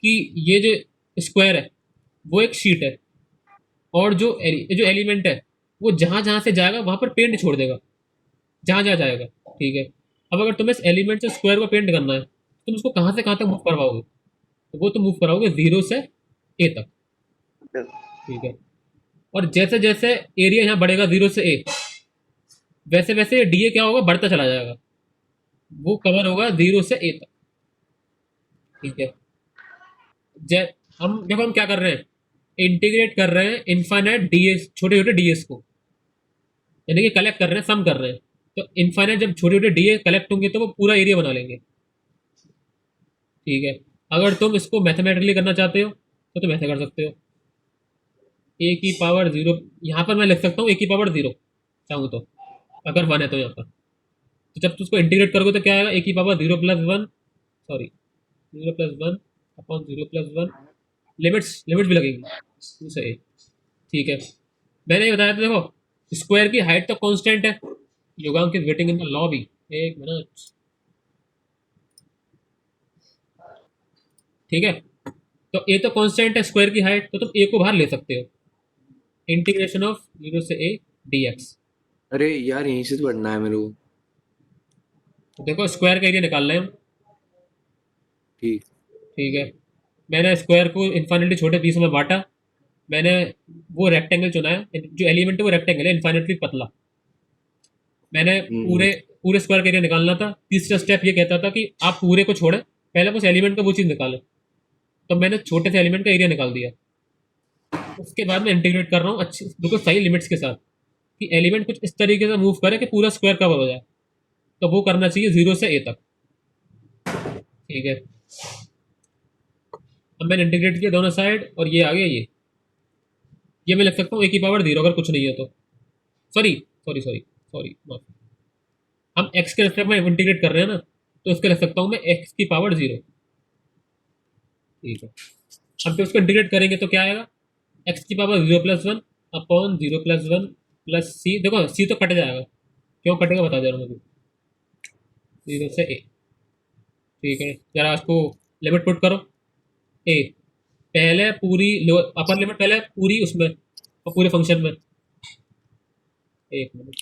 कि ये जो स्क्वायर है वो एक शीट है, और जो एलिमेंट है वो जहाँ जहाँ से जाएगा वहाँ पर पेंट छोड़ देगा, जहाँ जहाँ जाएगा, ठीक है। अब अगर तुम्हें इस एलिमेंट से स्क्वायर को पेंट करना है, तुम इसको कहाँ से कहाँ तक मूव करवाओगे, तो वो तुम मूव कराओगे 0 से ए तक, Yes. ठीक है। और जैसे जैसे एरिया यहाँ बढ़ेगा 0 से ए, वैसे वैसे डी ए क्या होगा, बढ़ता चला जाएगा, वो कवर होगा 0 से ए तक, ठीक है। जै हम देखो हम क्या कर रहे हैं, इंटीग्रेट कर रहे हैं इनफाइनाइट डीएस, छोटे छोटे डीएस को, यानी कि कलेक्ट कर रहे हैं, सम कर रहे हैं। तो इनफाइनाइट जब छोटे छोटे डीए कलेक्ट होंगे तो वो पूरा एरिया बना लेंगे, ठीक है। अगर तुम इसको मैथमेटिकली करना चाहते हो तो तुम ऐसे कर सकते हो, ए की पावर 0, यहाँ पर मैं लिख सकता हूँ ए की पावर 0 चाहूँ तो, अगर 1 है तो यहाँ पर, तो जब तुम उसको इंटीग्रेट करोगे तो क्या आएगा, ए की power 0 plus 1, sorry 0 plus 1 upon 0 plus 1, limits भी लगेंगी 2 से ए, ठीक है। मैंने ये बताया था, देखो स्क्वायर की हाइट तो कांस्टेंट है, Yogank is waiting in the lobby, एक मिनट, ठीक है। तो ए तो कांस्टेंट है स्क्वायर की हाइट, तो तुम ए को बाहर ले सकते हो, इंटीग्रेशन ऑफ 0 से ए डी एक्स। अरे यार यहीं से तो पढ़ना है मेरे को। देखो स्क्वायर का एरिया निकाल रहे हैं हम, ठीक। ठीक है। मैंने स्क्वायर को इन्फाइनेटली छोटे पीसों में बांटा, मैंने वो रेक्टेंगल चुना है, जो एलिमेंट है वो रेक्टेंगल है, इन्फाइनेटली पतला। मैंने पूरे स्क्वायर का एरिया निकालना था। तीसरा स्टेप ये कहता था कि आप पूरे को छोड़ें, पहले उस एलिमेंट का वो चीज़ निकालें, तो मैंने छोटे से एलिमेंट का एरिया निकाल दिया। उसके बाद मैं इंटीग्रेट कर रहा हूँ अच्छी बिल्कुल सही लिमिट्स के साथ, कि एलिमेंट कुछ इस तरीके से मूव करे कि पूरा स्क्वायर कवर हो जाए, तो वो करना चाहिए 0 से ए तक, ठीक है। अब मैंने इंटीग्रेट किया दोनों साइड, और ये आ गया ये मैं लिख सकता हूँ ए की पावर 0 अगर कुछ नहीं है तो, सॉरी माफी, हम एक्स के रेस्पेक्ट में इंटीग्रेट कर रहे हैं ना, तो उसके लिख सकता हूँ मैं एक्स की पावर 0, ठीक है। अब फिर उसको इंटीग्रेट करेंगे तो क्या आएगा, एक्स की power 0 plus 1 upon 0 plus 1 plus c, देखो सी तो कट जाएगा, क्यों कटेगा बता दे रहा हूँ मुझे, 0 से ए, ठीक है। जरा उसको लिमिट पुट करो, ए पहले पूरी अपर लिमिट पहले पूरी उसमें और पूरे फंक्शन में, एक मिनट,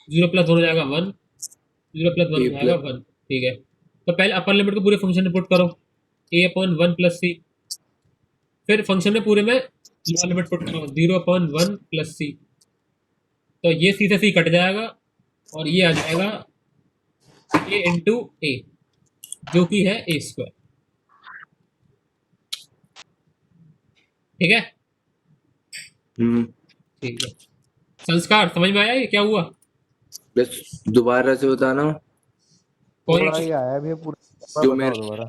0 प्लस 1 हो जाएगा 1, 0 प्लस 1 हो जाएगा 1, ठीक है। तो पहले अपर लिमिट को पूरे फंक्शन में पुट करो, ए अपॉन 1 प्लस सी, फिर फंक्शन में पूरे में लोअर लिमिट पुट करो 0 अपॉन 1 प्लस सी, तो ये सी से सी कट जाएगा, और ये आ जाएगा ए इंटू ए, जो कि है ए स्क्वायर, ठीक है। ठीक है, संस्कार समझ में आया ये क्या हुआ, बस दोबारा से बताना। कौन थोड़ा ही आया भी है पूरा, जो बताओ मेरे- दोबारा।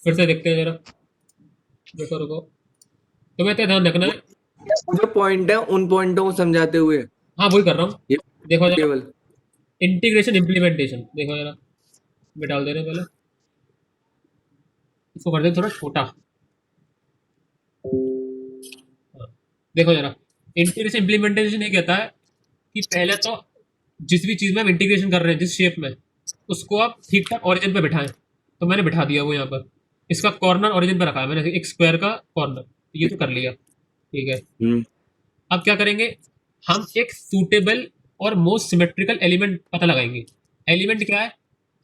फिर से देखते हैं जरा, रुको तुम्हें तो ध्यान रखना है। जो पॉइंट है उन पॉइंटों को समझाते हुए हाँ वही कर रहा हूँ, ये देखो जरा केवल इंटीग्रेशन इम्प्लीमेंटेशन, देखो जरा मैं डाल दे रहे हैं, पहले इसको कर दे थोड़ा छोटा, हाँ, देखो जरा इंटीग्रेशन इम्प्लीमेंटेशन ये कहता है कि पहले तो जिस भी चीज़ में हम इंटीग्रेशन कर रहे हैं, जिस शेप में, उसको आप ठीक ठाक ऑरिजिन पे बिठाएं, तो मैंने बिठा दिया वो यहाँ पर, इसका कॉर्नर ऑरिजिन पे रखा है मैंने, एक स्क्वायर का कॉर्नर, ये तो कर लिया, ठीक है। अब क्या करेंगे, हम एक सूटेबल और मोस्ट सिमेट्रिकल एलिमेंट पता लगाएंगे। एलिमेंट क्या है,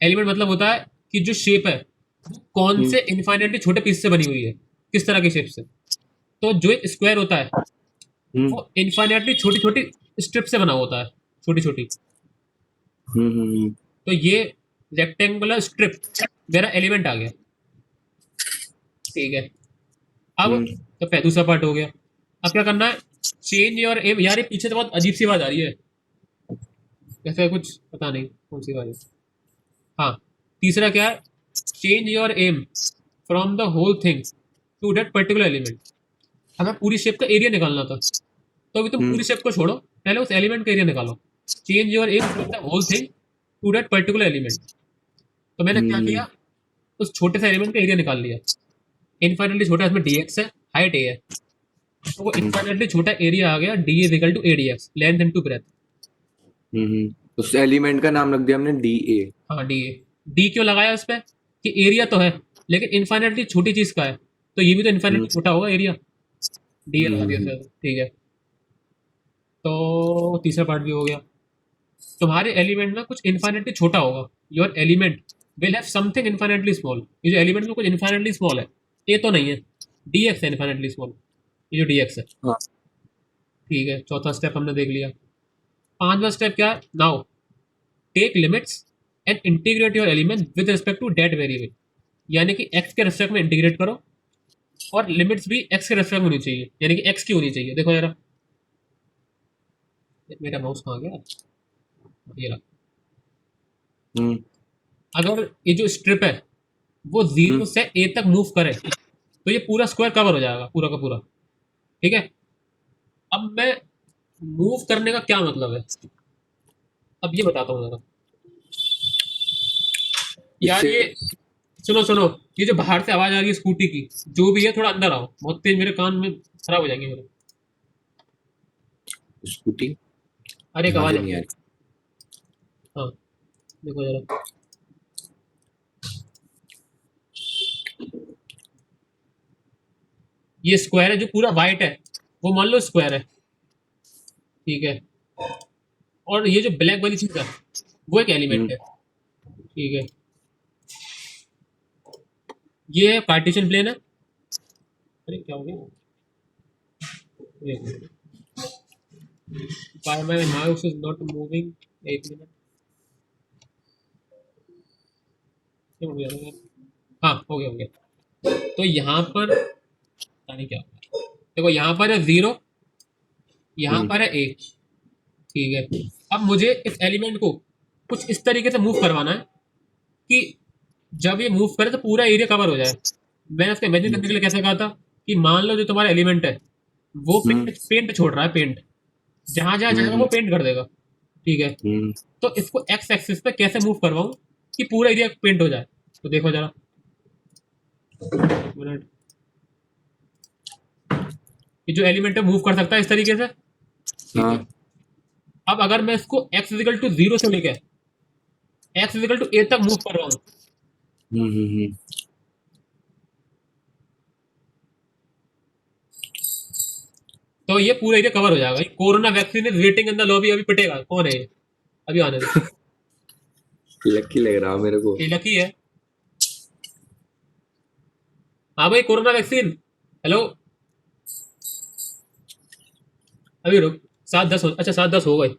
एलिमेंट मतलब होता है कि जो शेप है वो कौन से इनफाइनाइटली छोटे पीस से बनी हुई है, किस तरह की शेप से। तो जो एक स्क्वायर होता है वो इनफाइनाइटली छोटी छोटी स्ट्रिप से बना होता है, छोटी छोटी। तो ये रेक्टेंगुलर स्ट्रिप मेरा एलिमेंट आ गया, ठीक है। अब हम्म, तो दूसरा पार्ट हो गया। अब क्या करना है, चेंज योर एम। यार ये पीछे तो बहुत अजीब सी आवाज आ रही है, जैसे कुछ पता नहीं कौन सी आवाज है। हाँ, तीसरा क्या है, change your aim from the whole thing to that particular element. हमें पूरी शेप का एरिया निकालना था, तो अभी तुम हम्म, पूरी शेप को छोड़ो, पहले उस एलिमेंट का एरिया निकालो। Change your aim from the whole thing to that particular element. तो मैंने क्या हम्म, किया, उस छोटे से एलिमेंट का एरिया निकाल लिया। इनफाइनाइटली छोटा, इसमें dx है, हाइट a है, तो वो हम्म, इनफाइनाइटली छोटा एरिया आ गया, d is equal to a dx, length into breadth. उस एलिमेंट का नाम रख दिया हमने डी ए। हाँ डी ए। डी क्यों लगाया उस पर, कि एरिया तो है लेकिन इनफाइनाइटली छोटी चीज का है, तो ये भी तो इनफाइनाइटली छोटा होगा एरिया, डी ए लगा दिया सर। ठीक है, तो तीसरा पार्ट भी हो गया। तुम्हारे एलिमेंट में कुछ इनफाइनाइटली छोटा होगा, your element will have something infinitely small. ये जो एलिमेंट में कुछ इनफाइनाइटली स्मॉल है, ए तो नहीं है, डी एक्स है इनफाइनाइटली स्मॉल, ये जो डी एक्स है। हाँ, ठीक है, चौथा स्टेप हमने देख लिया। पांचवा स्टेप क्या है, now take limits and integrate your element with respect to that variable. यानी कि एक्स के रिस्पेक्ट में इंटीग्रेट करो, और लिमिट्स भी एक्स के रिस्पेक्ट में होनी चाहिए, यानी कि एक्स की होनी चाहिए। देखो जरा, मेरा माउस कहाँ गया, ये रहा। हम्म, अगर ये जो स्ट्रिप है वो जीरो हम्म, से ए तक मूव करे, तो ये पूरा स्क्वायर कवर हो जाएगा, पूरा का पूरा। ठीक है, अब मैं मूव करने का क्या मतलब है, अब ये बताता हूँ जरा। यार इससे ये सुनो सुनो, ये जो बाहर से आवाज आ रही है स्कूटी की, जो भी है थोड़ा अंदर आओ, बहुत तेज, मेरे कान में खराब हो जाएंगे मेरे। स्कूटी अरे एक यहाँ आवाज से आ नहीं रही आ है। रही। हाँ, देखो जरा, ये स्क्वायर है जो पूरा वाइट है, वो मान लो स्क्वायर है। ठीक है, और ये जो ब्लैक वाली चीज है वो एक एलिमेंट हम्म, है। ठीक है, ये पार्टीशन प्लेन है। अरे क्या हो गया, एक minute, why my mouse is not moving, एक मिनट, क्यों हो गया था यार? हाँ, हो गया। तो यहाँ पर पता नहीं क्या हो गया। देखो यहाँ पर है जीरो, यहाँ हम्म, पर है ए। ठीक है, अब मुझे इस एलिमेंट को कुछ इस तरीके से मूव करवाना है कि जब ये मूव करे तो पूरा एरिया कवर हो जाए। मैंने उसको इमेजिन करने के लिए कैसे कहा था, कि मान लो जो तुम्हारा एलिमेंट है वो हम्म, पेंट पेंट छोड़ रहा है, पेंट जहां जहां जाएगा वो हम्म, पेंट कर देगा। ठीक है, हम्म, तो इसको एक्स एक्सिस पे कैसे मूव करवाऊं कि पूरा एरिया पेंट हो जाए। तो देखो जरा, एक मिनट, ये जो एलिमेंट है मूव कर सकता है इस तरीके से। ठीक है, हाँ, अब अगर मैं इसको एक्स इजिकल टू जीरो से लेकर एक्स इजिकल टू ए तक मूव करवाऊं, हम्म, तो ये पूरा एरिया कवर हो जाएगा। Corona vaccine is waiting in the lobby, अभी पिटेगा, कौन है ये, अभी आने दो। लकी लग रहा मेरे को। ये लकी है। हाँ भाई, कोरोना वैक्सीन, हेलो, अभी रुक, 7:10 हो, अच्छा 7:10 हो गई,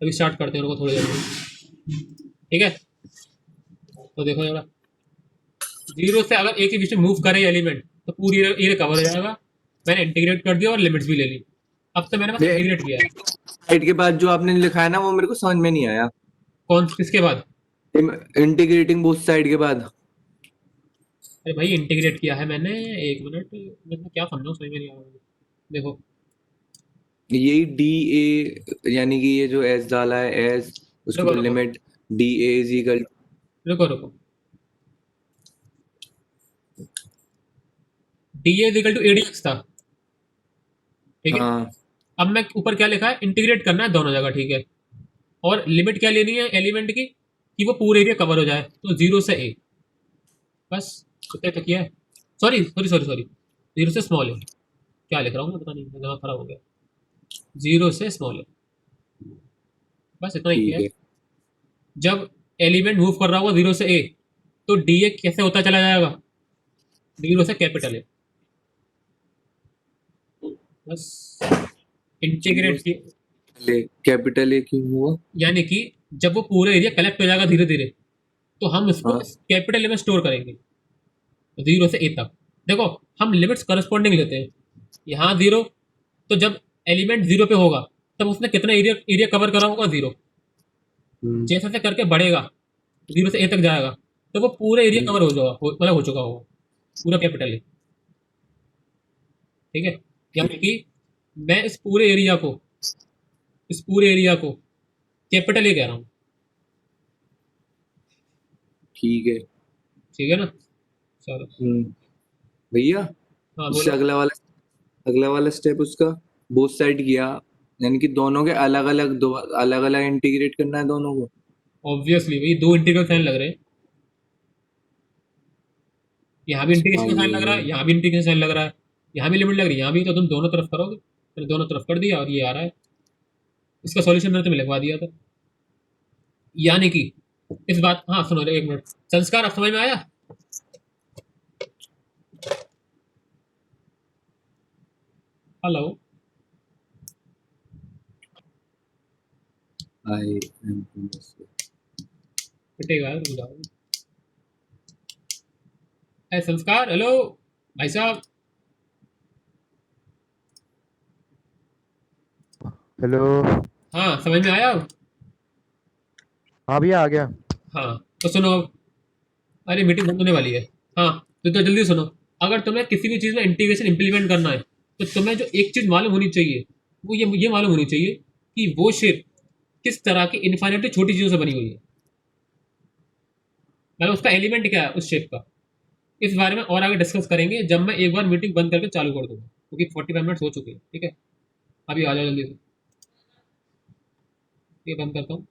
अभी स्टार्ट करते हैं, रुको थोड़ी देर में। ठीक है, तो देखो जरा, जीरो से अगर एक ही बीच में मूव करे एलिमेंट तो पूरी एरिया कवर हो जाएगा। मैंने इंटीग्रेट कर दिया और लिमिट्स भी ले ली। अब तो मैंने बस ये इंटीग्रेट किया है। साइड के बाद जो आपने लिखा है ना वो मेरे को समझ में नहीं आया। कौन किसके बाद, इंटीग्रेटिंग बोथ साइड के बाद। अरे भाई इंटीग्रेट किया है मैंने, एक मिनट, मैं क्या समझाऊं, समझ में नहीं आ रहा मुझे। देखो, यही डी ए, यानी कि ये जो एस डाला है एस, उसके रुको ऊपर रुको limit D A is equal. रुको रुको, D A equal to a dx था। ठीक है, हाँ, अब मैं ऊपर क्या लिखा है, इंटीग्रेट करना है दोनों जगह। ठीक है, और लिमिट क्या लेनी है एलिमेंट की, कि वो पूरे एरिया कवर हो जाए, तो जीरो से ए, बस इतना तो किया है। Sorry sorry sorry sorry, zero से स्मॉल है, क्या लिख रहा हूँ मैं, पता नहीं, दिमाग खराब हो गया। जीरो से स्मॉल है, बस इतना ही किया ठीक है। है। जब एलिमेंट मूव कर रहा होगा जीरो से ए, तो डी ए कैसे होता चला जाएगा, जीरो से कैपिटल ए, बस जीरो इंटीग्रेट से की। पहले कैपिटल ए क्यों हुआ? यानी कि जब वो पूरा एरिया कलेक्ट हो जाएगा धीरे धीरे, तो हम इसको हाँ, कैपिटल ए में स्टोर करेंगे, जीरो से ए तक। देखो हम लिमिट्स करस्पॉन्डिंग लेते हैं, यहाँ 0, तो जब एलिमेंट 0 पे होगा तब उसने कितना एरिया एरिया कवर करा होगा 0। जैसे जैसे करके बढ़ेगा 0 से A तक जाएगा तो वो पूरा एरिया कवर हो जाएगा, मतलब हो चुका होगा पूरा कैपिटल है, ठीक है। यानी कि मैं इस पूरे एरिया को कैपिटल ए कह रहा हूँ, ठीक है। ठीक है ना। चलो भैया हाँ उससे बोलो। अगला वाला स्टेप उसका बोथ साइड किया, यानी कि दोनों के अलग अलग इंटीग्रेट करना है दोनों को। ऑब्वियसली भाई 2 इंटीग्रल साइन लग रहे हैं, यहाँ भी हाँ इंटीग्रेशन का साइन लग रहा ये है, यहाँ भी इंटीग्रेशन साइन लग रहा है, यहाँ भी लिमिट लग रही है, यहाँ भी, तो तुम दोनों तरफ करोगे। मैंने दोनों तरफ कर दिया और ये आ रहा है, इसका सॉल्यूशन मैंने तुम्हें लिखवा दिया था। यानी कि इस बात, हाँ सुनो एक मिनट, संस्कार अब समझ में आया? हेलो, आई एम पिटेगा यार, रुक जाओ। ए संस्कार, हेलो भाई साहब। हेलो। हाँ समझ में आया अब? हाँ भैया आ गया। हाँ तो सुनो अब, अरे मीटिंग बंद होने वाली है। हाँ तो जल्दी सुनो, अगर तुम्हें किसी भी चीज़ में इंटीग्रेशन इम्प्लीमेंट करना है तो तुम्हें जो एक चीज़ मालूम होनी चाहिए वो ये मालूम होनी चाहिए कि वो शेप किस तरह की इन्फाइनाइटली छोटी चीज़ों से बनी हुई है, मतलब उसका एलिमेंट क्या है उस शेप का। इस बारे में और आगे डिस्कस करेंगे जब मैं एक बार मीटिंग बंद करके चालू कर दूंगा, क्योंकि 45 मिनट्स हो चुके हैं, ठीक है। अभी आ जाओ जल्दी से, ये बंद करता हूँ।